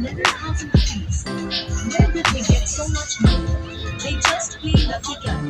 11,000 rupees. Where did they get so much money? They just play lucky cat.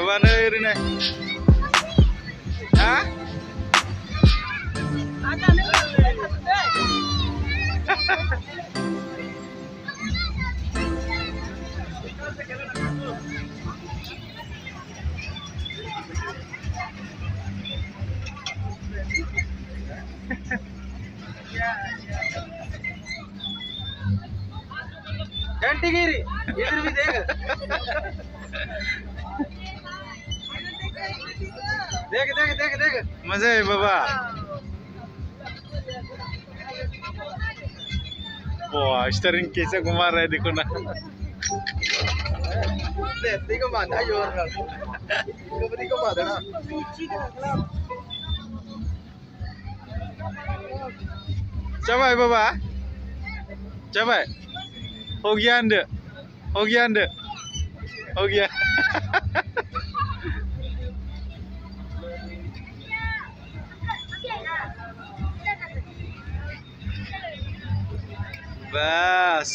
Mana ini nih? Hah? Ganti kiri, iधर भी देख. देख मजा है बाबा. वाह starring कैसे घुमा रहा है देखो ना. देखो बांधा जोर ना. देखो बांधा ना. Jabai बाबा. Jabai. हो गया अंदर. हो गया अंदर. हो गया. बस